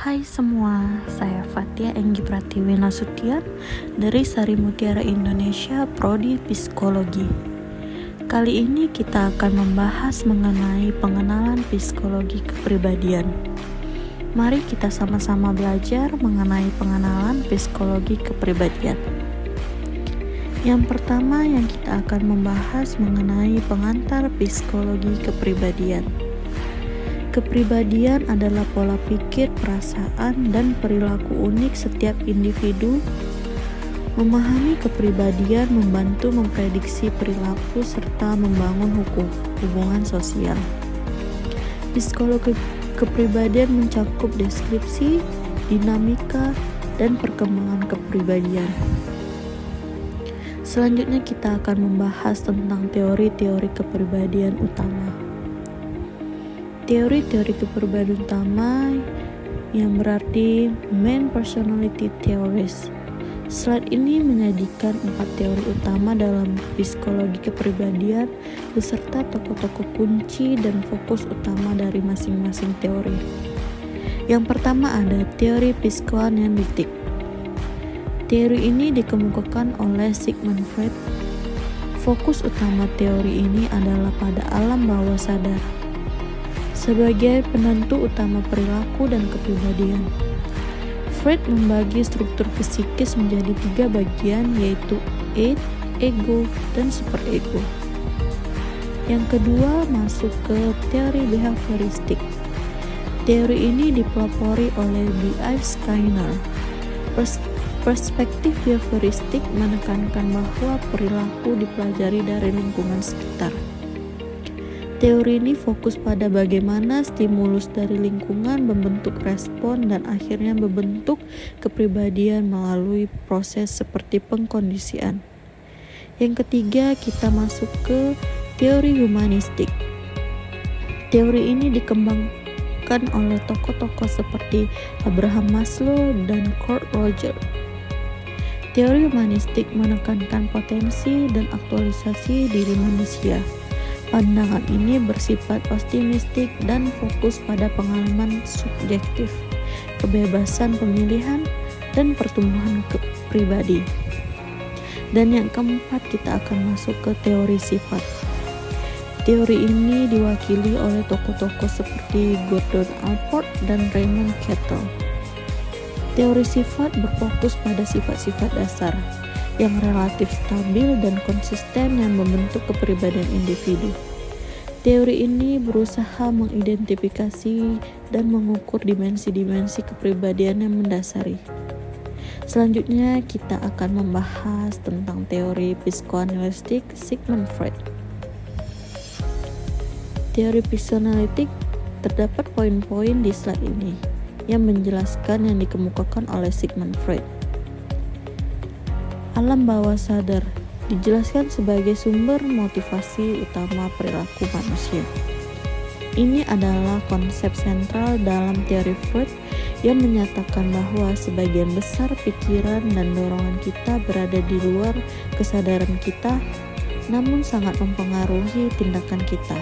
Hai semua, saya Fatia Enggi Pratiwi Nasution dari Sari Mutiara Indonesia Prodi Psikologi. Kali ini kita akan membahas mengenai pengenalan psikologi kepribadian. Mari kita sama-sama belajar mengenai pengenalan psikologi kepribadian. Yang pertama yang kita akan membahas mengenai pengantar psikologi kepribadian. Kepribadian adalah pola pikir, perasaan, dan perilaku unik setiap individu. Memahami kepribadian membantu memprediksi perilaku serta membangun hubungan sosial. Psikologi kepribadian mencakup deskripsi, dinamika, dan perkembangan kepribadian. Selanjutnya kita akan membahas tentang teori-teori kepribadian utama. Teori-teori kepribadian utama yang berarti main personality theories. Slide ini menyajikan 4 teori utama dalam psikologi kepribadian beserta tokoh-tokoh kunci dan fokus utama dari masing-masing teori. Yang pertama ada teori psikoanalitik. Teori ini dikemukakan oleh Sigmund Freud. Fokus utama teori ini adalah pada alam bawah sadar sebagai penentu utama perilaku dan kepribadian. Freud membagi struktur psikis menjadi 3 bagian, yaitu id, ego, dan superego. Yang kedua masuk ke teori behavioristik. Teori ini dipelopori oleh B.F. Skinner. Perspektif behavioristik menekankan bahwa perilaku dipelajari dari lingkungan sekitar. Teori ini fokus pada bagaimana stimulus dari lingkungan membentuk respon dan akhirnya membentuk kepribadian melalui proses seperti pengkondisian. Yang ketiga, kita masuk ke teori humanistik. Teori ini dikembangkan oleh tokoh-tokoh seperti Abraham Maslow dan Carl Rogers. Teori humanistik menekankan potensi dan aktualisasi diri manusia. Pandangan ini bersifat optimistik dan fokus pada pengalaman subjektif, kebebasan pemilihan, dan pertumbuhan pribadi. Dan yang keempat, kita akan masuk ke teori sifat. Teori ini diwakili oleh tokoh-tokoh seperti Gordon Allport dan Raymond Cattell. Teori sifat berfokus pada sifat-sifat dasar yang relatif stabil dan konsisten yang membentuk kepribadian individu. Teori ini berusaha mengidentifikasi dan mengukur dimensi-dimensi kepribadian yang mendasari. Selanjutnya kita akan membahas tentang teori psikoanalitik Sigmund Freud. Teori psikoanalitik terdapat poin-poin di slide ini yang menjelaskan yang dikemukakan oleh Sigmund Freud. Alam bawah sadar dijelaskan sebagai sumber motivasi utama perilaku manusia. Ini adalah konsep sentral dalam teori Freud yang menyatakan bahwa sebagian besar pikiran dan dorongan kita berada di luar kesadaran kita, namun sangat mempengaruhi tindakan kita.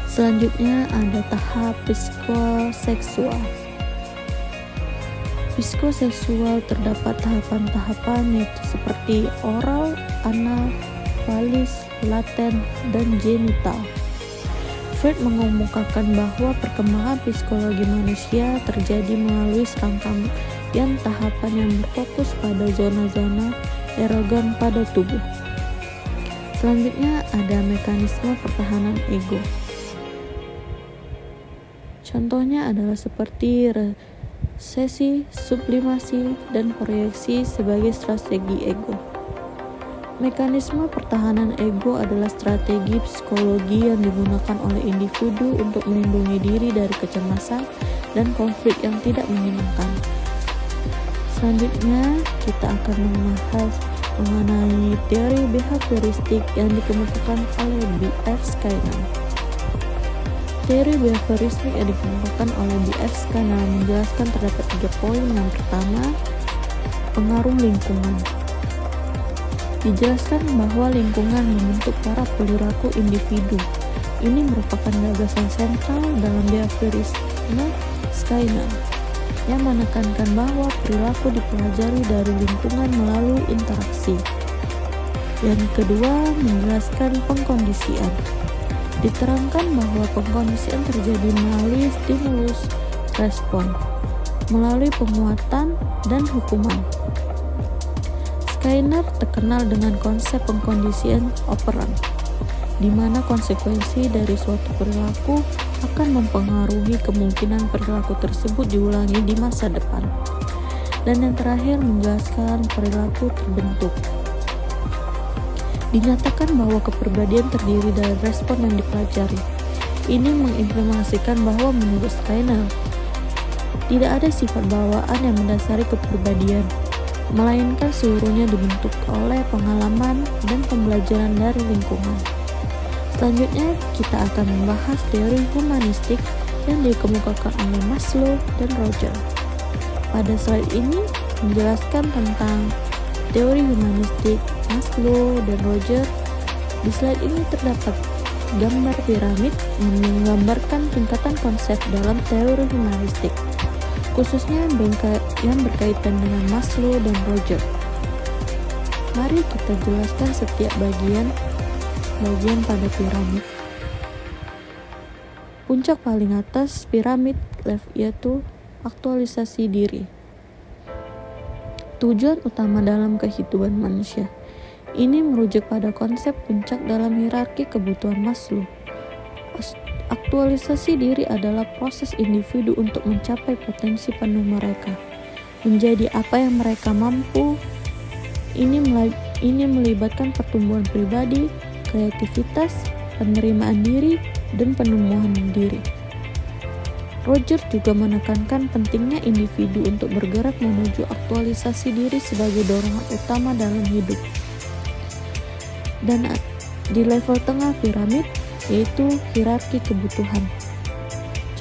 Selanjutnya ada tahap psikoseksual. Psikoseksual terdapat tahapan-tahapan yaitu seperti oral, anal, valis, laten, dan genital. Freud mengemukakan bahwa perkembangan psikologi manusia terjadi melalui serangkaian tahapan yang berfokus pada zona-zona erogen pada tubuh. Selanjutnya ada mekanisme pertahanan ego. Contohnya adalah seperti resesi, sublimasi, dan proyeksi sebagai strategi ego. Mekanisme pertahanan ego adalah strategi psikologi yang digunakan oleh individu untuk melindungi diri dari kecemasan dan konflik yang tidak menyenangkan. Selanjutnya, kita akan membahas mengenai teori behavioristik yang dikemukakan oleh B.F. Skinner. Teori behavioristik yang dikemukakan oleh B.F. Skinner menjelaskan terdapat 3 poin. Yang pertama, pengaruh lingkungan. Dijelaskan bahwa lingkungan membentuk para perilaku individu. Ini merupakan gagasan sentral dalam behavioristik Skinner, yang menekankan bahwa perilaku dipelajari dari lingkungan melalui interaksi. Yang kedua, menjelaskan pengkondisian. Diterangkan bahwa pengkondisian terjadi melalui stimulus respon, melalui penguatan dan hukuman. Skinner terkenal dengan konsep pengkondisian operan, di mana konsekuensi dari suatu perilaku akan mempengaruhi kemungkinan perilaku tersebut diulangi di masa depan. Dan yang terakhir, menjelaskan perilaku terbentuk. Dinyatakan bahwa kepribadian terdiri dari respon yang dipelajari. Ini mengimplementasikan bahwa menurut Skinner, tidak ada sifat bawaan yang mendasari kepribadian, melainkan seluruhnya dibentuk oleh pengalaman dan pembelajaran dari lingkungan. Selanjutnya, kita akan membahas teori humanistik yang dikemukakan oleh Maslow dan Roger. Pada slide ini menjelaskan tentang teori humanistik Maslow dan Roger. Di slide ini terdapat gambar piramid yang menggambarkan tingkatan konsep dalam teori humanistik, khususnya yang berkaitan dengan Maslow dan Roger. Mari kita jelaskan setiap bagian pada piramid. Puncak paling atas piramid left yaitu aktualisasi diri. Tujuan utama dalam kehidupan manusia. Ini merujuk pada konsep puncak dalam hierarki kebutuhan Maslow. Aktualisasi diri adalah proses individu untuk mencapai potensi penuh mereka, menjadi apa yang mereka mampu. Ini melibatkan pertumbuhan pribadi, kreativitas, penerimaan diri, dan penemuan diri. Roger juga menekankan pentingnya individu untuk bergerak menuju aktualisasi diri sebagai dorongan utama dalam hidup. Dan di level tengah piramid yaitu hierarki kebutuhan.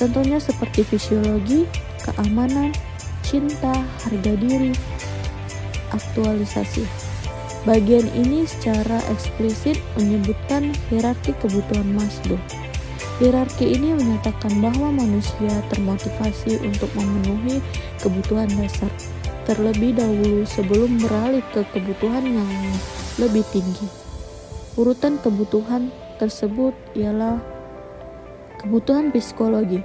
Contohnya seperti fisiologi, keamanan, cinta, harga diri, aktualisasi. Bagian ini secara eksplisit menyebutkan hierarki kebutuhan Maslow. Hierarki ini menyatakan bahwa manusia termotivasi untuk memenuhi kebutuhan dasar terlebih dahulu sebelum beralih ke kebutuhan yang lebih tinggi. Urutan kebutuhan tersebut ialah kebutuhan psikologi,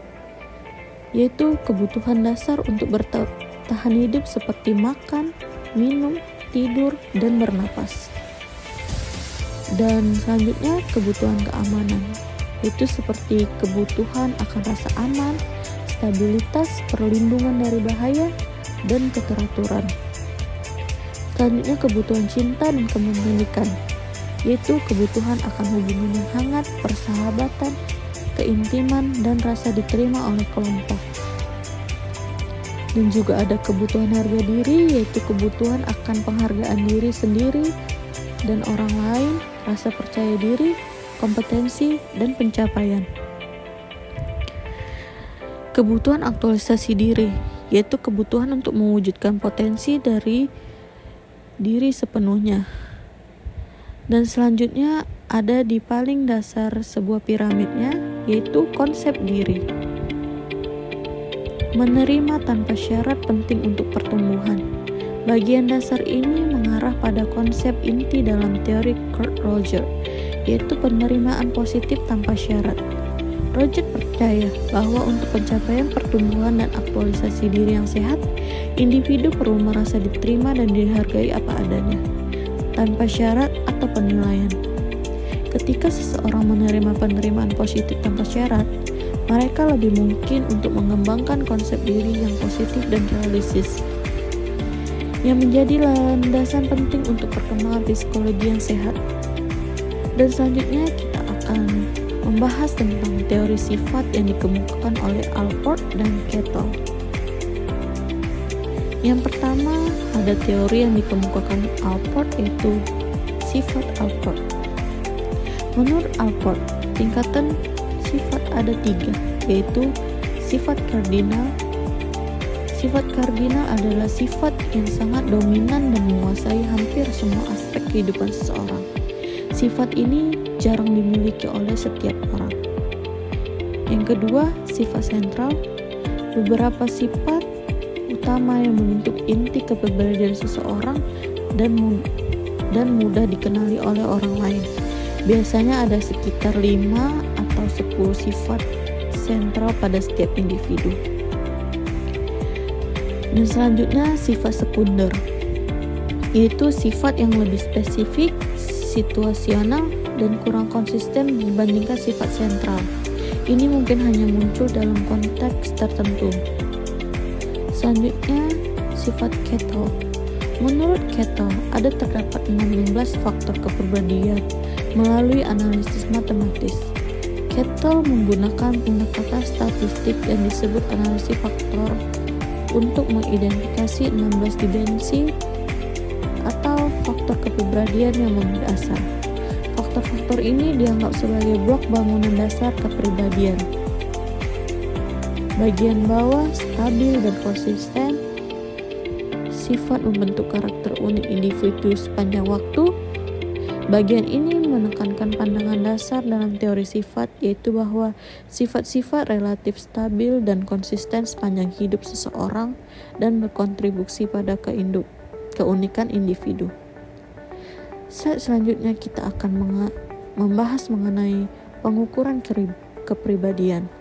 yaitu kebutuhan dasar untuk bertahan hidup seperti makan, minum, tidur, dan bernapas. Dan selanjutnya kebutuhan keamanan, yaitu seperti kebutuhan akan rasa aman, stabilitas, perlindungan dari bahaya, dan keteraturan. Selanjutnya kebutuhan cinta dan kepemilikan, yaitu kebutuhan akan hubungan yang hangat, persahabatan, keintiman, dan rasa diterima oleh kelompok. Dan juga ada kebutuhan harga diri, yaitu kebutuhan akan penghargaan diri sendiri dan orang lain, rasa percaya diri, kompetensi, dan pencapaian. Kebutuhan aktualisasi diri, yaitu kebutuhan untuk mewujudkan potensi dari diri sepenuhnya. Dan selanjutnya ada di paling dasar sebuah piramidnya, yaitu konsep diri. Menerima tanpa syarat penting untuk pertumbuhan. Bagian dasar ini mengarah pada konsep inti dalam teori Kurt Roger, yaitu penerimaan positif tanpa syarat. Roger percaya bahwa untuk pencapaian pertumbuhan dan aktualisasi diri yang sehat, individu perlu merasa diterima dan dihargai apa adanya, tanpa syarat atau penilaian. Ketika seseorang menerima penerimaan positif tanpa syarat, mereka lebih mungkin untuk mengembangkan konsep diri yang positif dan realistis, yang menjadi landasan penting untuk perkembangan psikologi yang sehat. Dan selanjutnya kita akan membahas tentang teori sifat yang dikemukakan oleh Allport dan Cattell. Yang pertama ada teori yang dikemukakan Allport, yaitu sifat Allport. Menurut Allport, tingkatan sifat ada 3, yaitu sifat kardinal. Sifat kardinal adalah sifat yang sangat dominan dan menguasai hampir semua aspek kehidupan seseorang. Sifat ini jarang dimiliki oleh setiap orang. Yang kedua, sifat sentral. Beberapa sifat utama yang membentuk inti kepribadian seseorang dan mudah dikenali oleh orang lain. Biasanya ada sekitar 5 atau 10 sifat sentral pada setiap individu. Dan selanjutnya sifat sekunder, yaitu sifat yang lebih spesifik, situasional, dan kurang konsisten dibandingkan sifat sentral. Ini mungkin hanya muncul dalam konteks tertentu. Selanjutnya, sifat Cattell. Menurut Cattell, ada terdapat 16 faktor kepribadian melalui analisis matematis. Cattell menggunakan pendekatan statistik yang disebut analisis faktor untuk mengidentifikasi 16 dimensi atau faktor kepribadian yang mendasar. Faktor-faktor ini dianggap sebagai blok bangunan dasar kepribadian. Bagian bawah stabil dan konsisten, sifat membentuk karakter unik individu sepanjang waktu. Bagian ini menekankan pandangan dasar dalam teori sifat, yaitu bahwa sifat-sifat relatif stabil dan konsisten sepanjang hidup seseorang dan berkontribusi pada keunikan individu. Selanjutnya kita akan membahas mengenai pengukuran kepribadian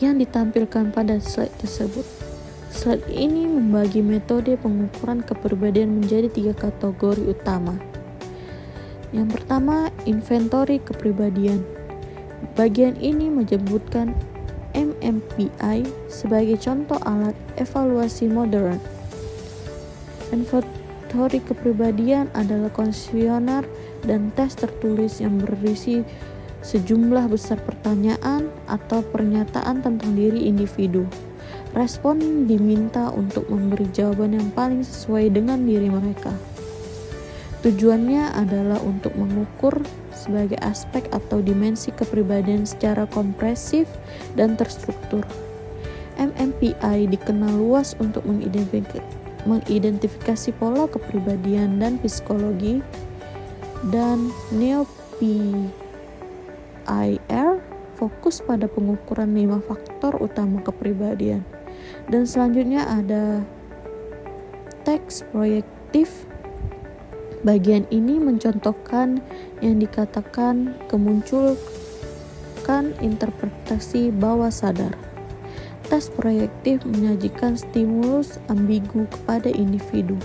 yang ditampilkan pada slide tersebut. Slide ini membagi metode pengukuran kepribadian menjadi 3 kategori utama. Yang pertama, inventory kepribadian. Bagian ini menyebutkan MMPI sebagai contoh alat evaluasi modern. Inventory kepribadian adalah kuesioner dan tes tertulis yang berisi sejumlah besar pertanyaan atau pernyataan tentang diri individu. Respon diminta untuk memberi jawaban yang paling sesuai dengan diri mereka. Tujuannya adalah untuk mengukur sebagai aspek atau dimensi kepribadian secara kompresif dan terstruktur. MMPI dikenal luas untuk mengidentifikasi pola kepribadian dan psikologi, dan NeoPIR fokus pada pengukuran 5 faktor utama kepribadian. Dan selanjutnya ada teks proyektif. Bagian ini mencontohkan yang dikatakan kemunculan interpretasi bawah sadar. Tes proyektif menyajikan stimulus ambigu kepada individu.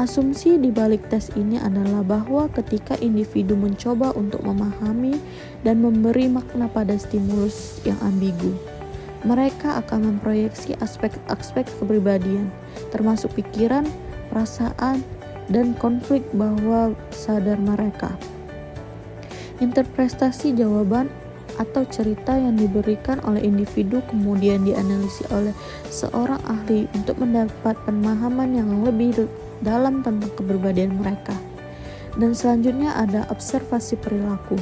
Asumsi di balik tes ini adalah bahwa ketika individu mencoba untuk memahami dan memberi makna pada stimulus yang ambigu, mereka akan memproyeksi aspek-aspek kepribadian, termasuk pikiran, perasaan, dan konflik bawah sadar mereka. Interpretasi jawaban atau cerita yang diberikan oleh individu kemudian dianalisis oleh seorang ahli untuk mendapat pemahaman yang lebih dalam tentang kepribadian mereka. Dan selanjutnya ada observasi perilaku.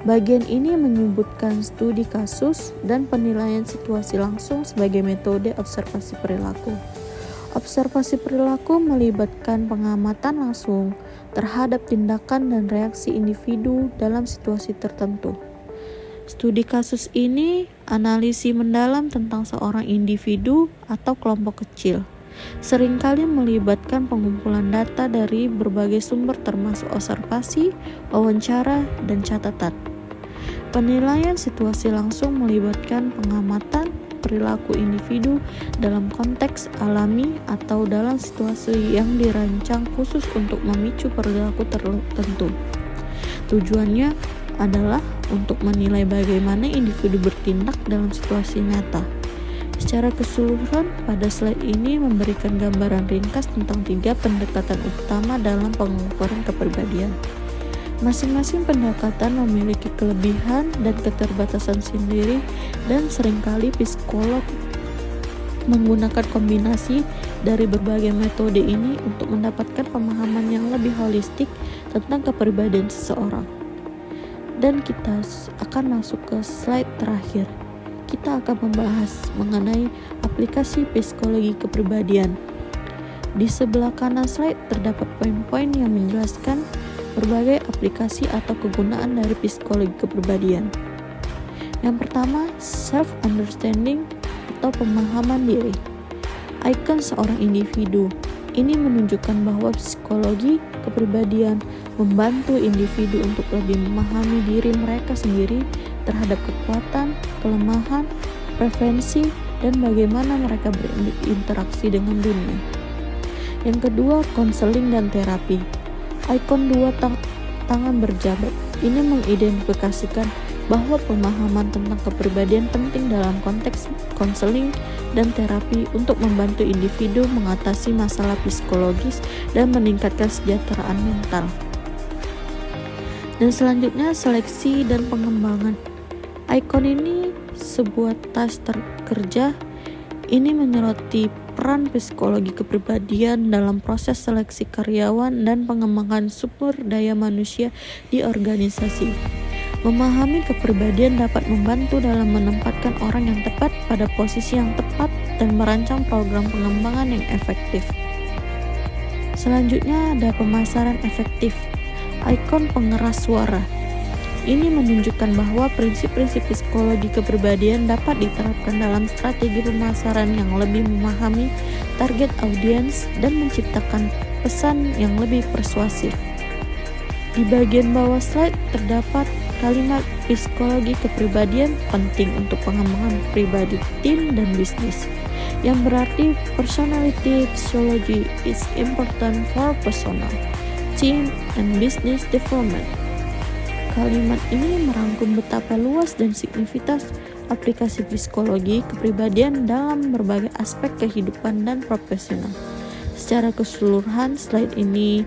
Bagian ini menyebutkan studi kasus dan penilaian situasi langsung sebagai metode observasi perilaku. Observasi perilaku melibatkan pengamatan langsung terhadap tindakan dan reaksi individu dalam situasi tertentu. Studi kasus ini analisis mendalam tentang seorang individu atau kelompok kecil. Seringkali melibatkan pengumpulan data dari berbagai sumber termasuk observasi, wawancara, dan catatan. Penilaian situasi langsung melibatkan pengamatan perilaku individu dalam konteks alami atau dalam situasi yang dirancang khusus untuk memicu perilaku tertentu. Tujuannya adalah untuk menilai bagaimana individu bertindak dalam situasi nyata. Secara keseluruhan, pada slide ini memberikan gambaran ringkas tentang 3 pendekatan utama dalam pengukuran kepribadian. Masing-masing pendekatan memiliki kelebihan dan keterbatasan sendiri, dan seringkali psikolog menggunakan kombinasi dari berbagai metode ini untuk mendapatkan pemahaman yang lebih holistik tentang kepribadian seseorang. Dan kita akan masuk ke slide terakhir. Kita akan membahas mengenai aplikasi psikologi kepribadian. Di sebelah kanan slide terdapat poin-poin yang menjelaskan berbagai aplikasi atau kegunaan dari psikologi kepribadian. Yang pertama, self-understanding atau pemahaman diri. Icon seorang individu. Ini menunjukkan bahwa psikologi kepribadian membantu individu untuk lebih memahami diri mereka sendiri terhadap kekuatan, kelemahan, preferensi, dan bagaimana mereka berinteraksi dengan dunia. Yang kedua, konseling dan terapi. Ikon dua tangan berjabat. Ini mengidentifikasikan bahwa pemahaman tentang kepribadian penting dalam konteks konseling dan terapi untuk membantu individu mengatasi masalah psikologis dan meningkatkan kesejahteraan mental. Dan selanjutnya, seleksi dan pengembangan. Icon ini sebuah tas kerja. Ini menyoroti peran psikologi kepribadian dalam proses seleksi karyawan dan pengembangan sumber daya manusia di organisasi. Memahami kepribadian dapat membantu dalam menempatkan orang yang tepat pada posisi yang tepat dan merancang program pengembangan yang efektif. Selanjutnya ada pemasaran efektif. Ikon pengeras suara. Ini menunjukkan bahwa prinsip-prinsip psikologi kepribadian dapat diterapkan dalam strategi pemasaran yang lebih memahami target audiens dan menciptakan pesan yang lebih persuasif. Di bagian bawah slide terdapat kalimat psikologi kepribadian penting untuk pengembangan pribadi, tim, dan bisnis, yang berarti personality psychology is important for personal, team, and business development. Kalimat ini merangkum betapa luas dan signifikan aplikasi psikologi kepribadian dalam berbagai aspek kehidupan dan profesional. Secara keseluruhan, slide ini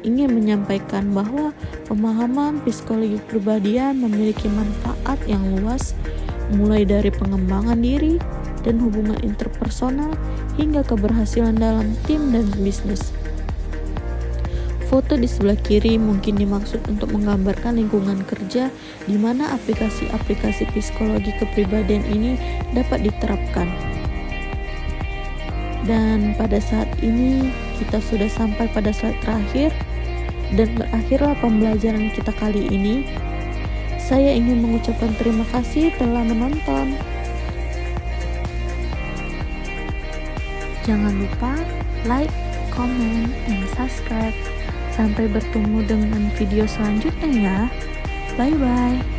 ingin menyampaikan bahwa pemahaman psikologi kepribadian memiliki manfaat yang luas, mulai dari pengembangan diri dan hubungan interpersonal hingga keberhasilan dalam tim dan bisnis. Foto di sebelah kiri mungkin dimaksud untuk menggambarkan lingkungan kerja di mana aplikasi-aplikasi psikologi kepribadian ini dapat diterapkan. Dan pada saat ini kita sudah sampai pada slide terakhir dan berakhirlah pembelajaran kita kali ini. Saya ingin mengucapkan terima kasih telah menonton. Jangan lupa like, comment, and subscribe. Sampai bertemu dengan video selanjutnya ya. Bye bye.